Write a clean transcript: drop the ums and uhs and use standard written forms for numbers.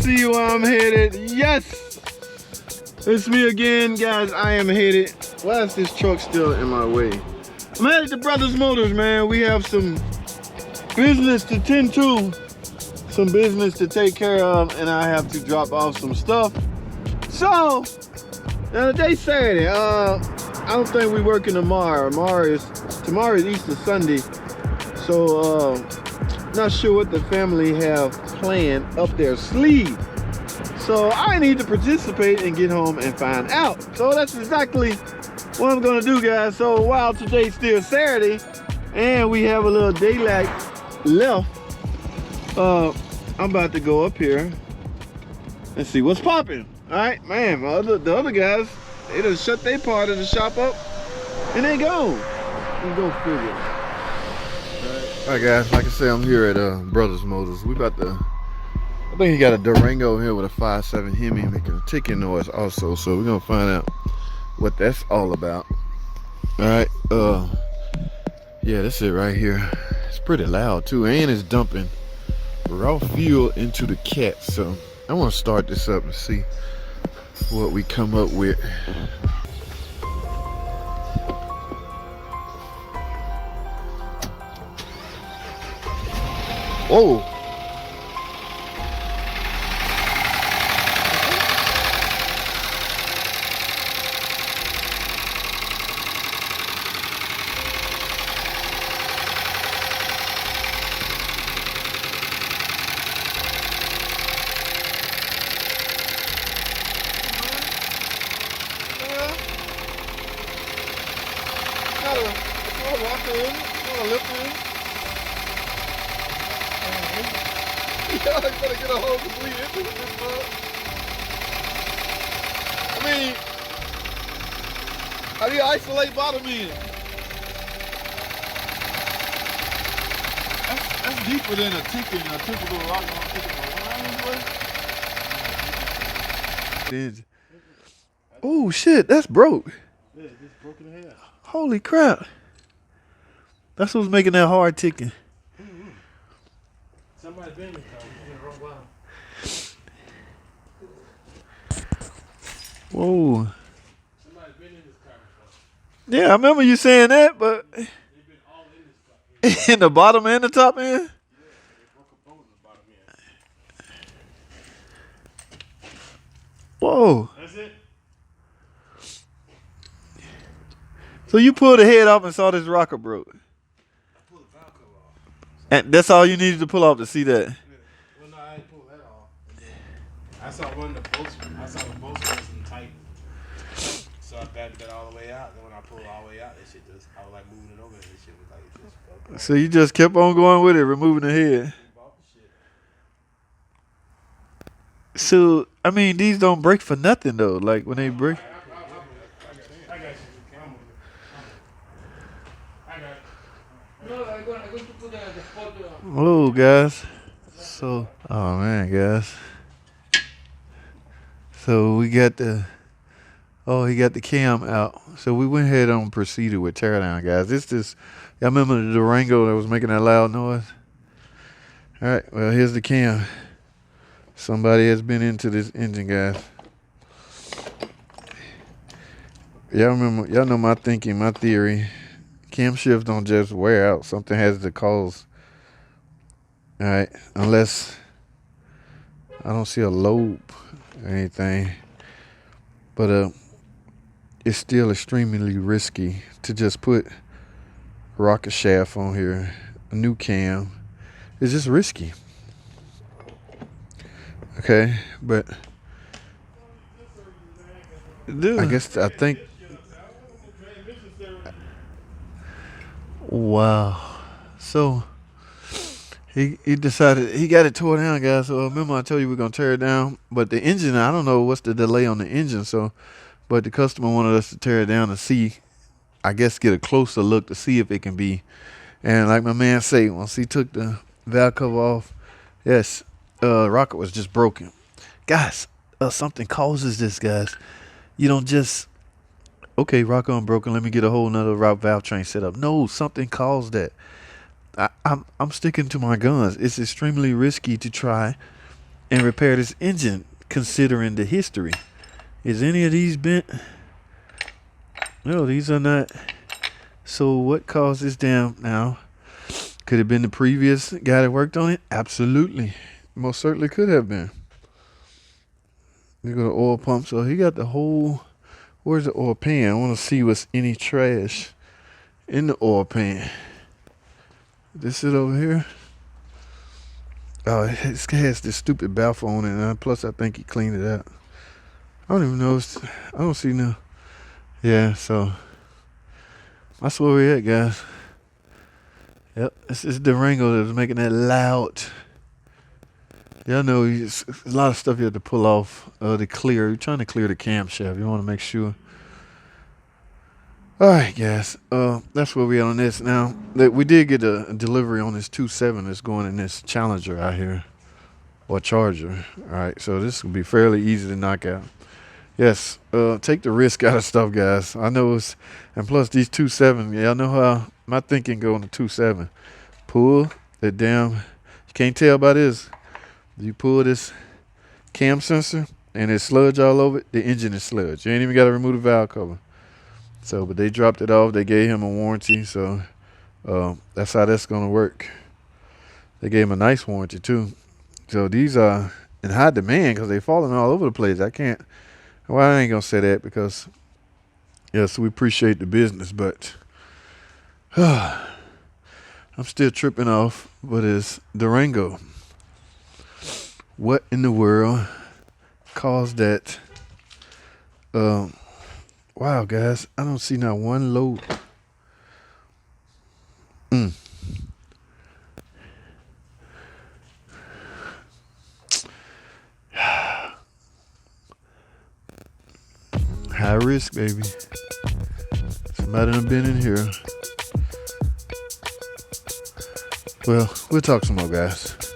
see where I'm headed. Yes! It's me again, guys. I am headed. Why is this truck still in my way? I'm headed to Brothers Motors, man. We have some business to tend to, some business to take care of, and I have to drop off some stuff. So, today's Saturday. I don't think we're working tomorrow. Tomorrow is Easter Sunday. So, not sure what the family have planned up their sleeve. So I need to participate and get home and find out. So that's exactly what I'm gonna do, guys. So while today's still Saturday and we have a little daylight left, I'm about to go up here and see what's popping. All right, man, the other guys, they done shut their part of the shop up and they gone. You go figure. All right, guys, like I said, I'm here at Brothers Motors. We about to, I think he got a Durango here with a 5.7 Hemi making a ticking noise also. So we're gonna find out what that's all about. All right, yeah, that's it right here. It's pretty loud too, and it's dumping raw fuel into the cat. So I want to start this up and see what we come up with. Whoa. I gotta get a whole complete into this mug. I mean, how do you isolate bottom end? That's deeper than a typical rock. Oh shit, that's broke. Yeah, it's broken in half. Holy crap. That's what's making that hard ticking. Somebody been in the car. Whoa. Somebody's been in this car before. Yeah, I remember you saying that, but They've been all in this car. in the bottom and the top end? Yeah, they broke a bone in the bottom end. Whoa. That's it? So you pulled the head off and saw this rocker broke. I pulled the valve cover off. And that's all you needed to pull off to see that? Yeah. Well, no, I didn't pull that off. I saw one of the bolts. I saw the bolts wasn't tight. So I batted that all the way out. Then when I pulled it all the way out, that shit just, I was like moving it over and this shit was like, just. So you just kept on going with it, removing the head. So, I mean, these don't break for nothing though. Like when they break. I got you. Hello, guys. So, oh man, guys. So we got the, he got the cam out. So we went ahead and proceeded with teardown, guys. Y'all remember the Durango that was making that loud noise? All right, well, here's the cam. Somebody has been into this engine, guys. Y'all know my thinking, my theory. Cam shifts don't just wear out. Something has to cause. All right, unless I don't see a lobe or anything. But it's still extremely risky to just put rocket shaft on here. A new cam. It's just risky. Okay, but I think. Wow. So he decided he got it tore down, guys. So remember I told you we're gonna tear it down, but the engine, I don't know what's the delay on the engine. So, but the customer wanted us to tear it down to see, I guess, get a closer look to see if it can be. And like my man say, once he took the valve cover off, yes, rocket was just broken. Guys, something causes this, guys. You don't just, okay, rocket unbroken, let me get a whole nother valve train set up. No, something caused that. I'm sticking to my guns. It's extremely risky to try and repair this engine, considering the history. Is any of these bent? No, these are not. So what caused this down now? Could it have been the previous guy that worked on it? Absolutely. Most certainly could have been. You go to oil pump. So he got the whole, where's the oil pan? I want to see what's any trash in the oil pan. This it over here. Oh, it has this stupid baffle on it. And plus, I think he cleaned it out. I don't even know. I don't see no. Yeah, so that's where we at, guys. Yep, this is Durango that was making that loud. Y'all know there's a lot of stuff you have to pull off to clear. You're trying to clear the camshaft. You want to make sure. All right, guys. That's where we at on this. Now, we did get a delivery on this 2.7 that's going in this Challenger out here, or Charger. All right, so this will be fairly easy to knock out. Yes, take the risk out of stuff, guys. I know it's, and plus these 2.7, y'all know how my thinking go on the 2.7. Pull it down. You can't tell by this. You pull this cam sensor and it's sludge all over it, the engine is sludge. You ain't even got to remove the valve cover. So, but they dropped it off. They gave him a warranty, so that's how that's going to work. They gave him a nice warranty, too. So these are in high demand because they're falling all over the place. I can't. Well, I ain't going to say that because, yes, we appreciate the business, but I'm still tripping off what is Durango. What in the world caused that? Wow, guys, I don't see not one load. High risk, baby. Somebody done been in here. Well, we'll talk some more, guys.